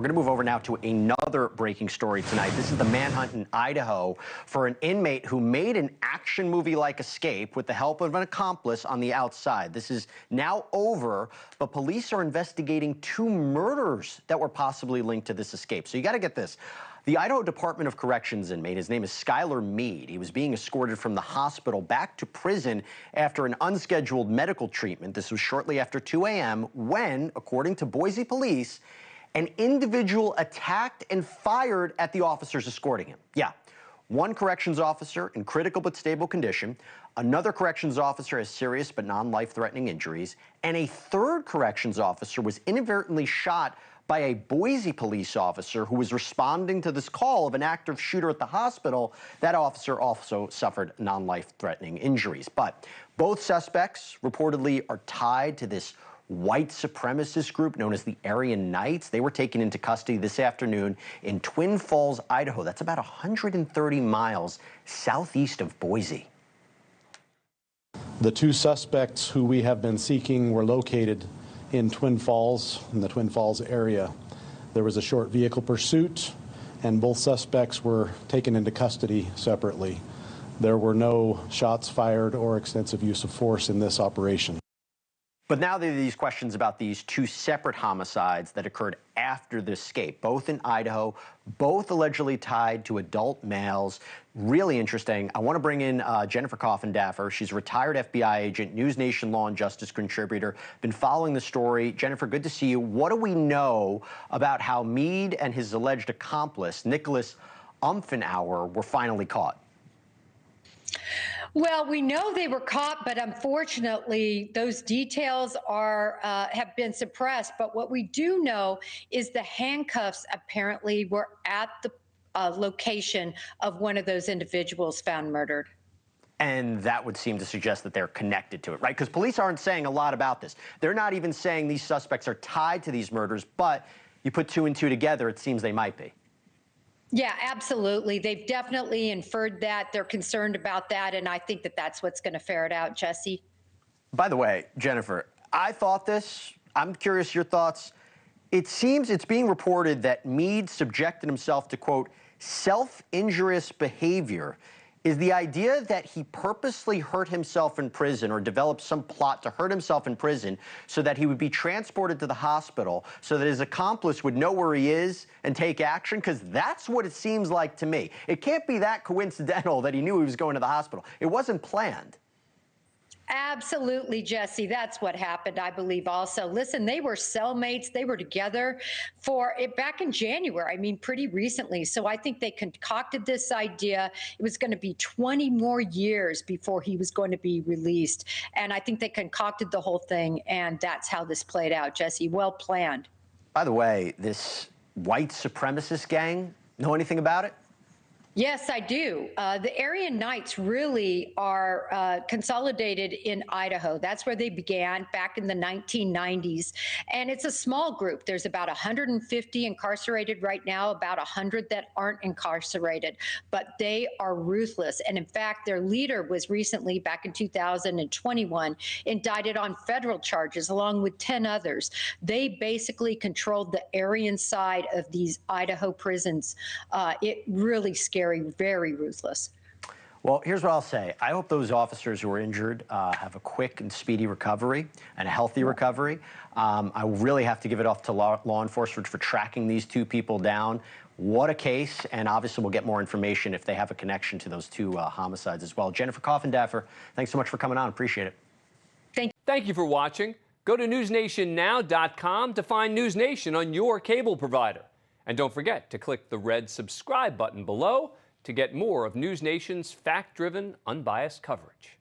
We're going to move over now to another breaking story tonight. This is the manhunt in Idaho for an inmate who made an action movie-like escape with the help of an accomplice on the outside. This is now over, but police are investigating 2 murders that were possibly linked to this escape. So you got to get this. The Idaho Department of Corrections inmate, his name is Skylar Meade. He was being escorted from the hospital back to prison after an unscheduled medical treatment. This was shortly after 2 a.m. when, according to Boise police, an individual attacked and fired at the officers escorting him. Yeah, one corrections officer in critical but stable condition, another corrections officer has serious but non-life-threatening injuries, and a third corrections officer was inadvertently shot by a Boise police officer who was responding to this call of an active shooter at the hospital. That officer also suffered non-life-threatening injuries. But both suspects reportedly are tied to this white supremacist group known as the Aryan Knights. They were taken into custody this afternoon in Twin Falls, Idaho. That's about 130 miles southeast of Boise. The 2 suspects who we have been seeking were located in Twin Falls, in the Twin Falls area. There was a short vehicle pursuit, and both suspects were taken into custody separately. There were no shots fired or extensive use of force in this operation. But now there are these questions about these 2 separate homicides that occurred after the escape, both in Idaho, both allegedly tied to adult males. Really interesting. I want to bring in Jennifer Coffindaffer. She's a retired FBI agent, NewsNation law and justice contributor. Been following the story. Jennifer, good to see you. What do we know about how Meade and his alleged accomplice, Nicholas Umphenour, were finally caught? Well, we know they were caught, but unfortunately, those details have been suppressed. But what we do know is the handcuffs apparently were at the location of one of those individuals found murdered. And that would seem to suggest that they're connected to it, right? Because police aren't saying a lot about this. They're not even saying these suspects are tied to these murders, but you put 2 and 2 together, it seems they might be. Yeah, absolutely. They've definitely inferred that. They're concerned about that, and I think that that's what's going to ferret out, Jesse. By the way, Jennifer, I thought this. I'm curious your thoughts. It seems it's being reported that Meade subjected himself to, quote, self-injurious behavior. Is the idea that he purposely hurt himself in prison or developed some plot to hurt himself in prison so that he would be transported to the hospital so that his accomplice would know where he is and take action? Because that's what it seems like to me. It can't be that coincidental that he knew he was going to the hospital. It wasn't planned. Absolutely, Jesse. That's what happened, I believe also. Listen, they were cellmates. They were together for it back in January. I mean, pretty recently. So I think they concocted this idea. It was going to be 20 more years before he was going to be released. And I think they concocted the whole thing. And that's how this played out, Jesse. Well planned. By the way, this white supremacist gang, know anything about it? Yes, I do. The Aryan Knights really are consolidated in Idaho. That's where they began back in the 1990s. And it's a small group. There's about 150 incarcerated right now, about 100 that aren't incarcerated. But they are ruthless. And in fact, their leader was recently, back in 2021, indicted on federal charges along with 10 others. They basically controlled the Aryan side of these Idaho prisons. It really scary, very ruthless. Well, here's what I'll say. I hope those officers who are injured have a quick and speedy recovery and a healthy recovery. I really have to give it off to law enforcement for tracking these 2 people down. What a case, and obviously we'll get more information if they have a connection to those 2 homicides as well. Jennifer Coffindaffer, thanks so much for coming on. Appreciate it. Thank you for watching. Go to newsnationnow.com to find NewsNation on your cable provider. And don't forget to click the red subscribe button below to get more of NewsNation's fact-driven, unbiased coverage.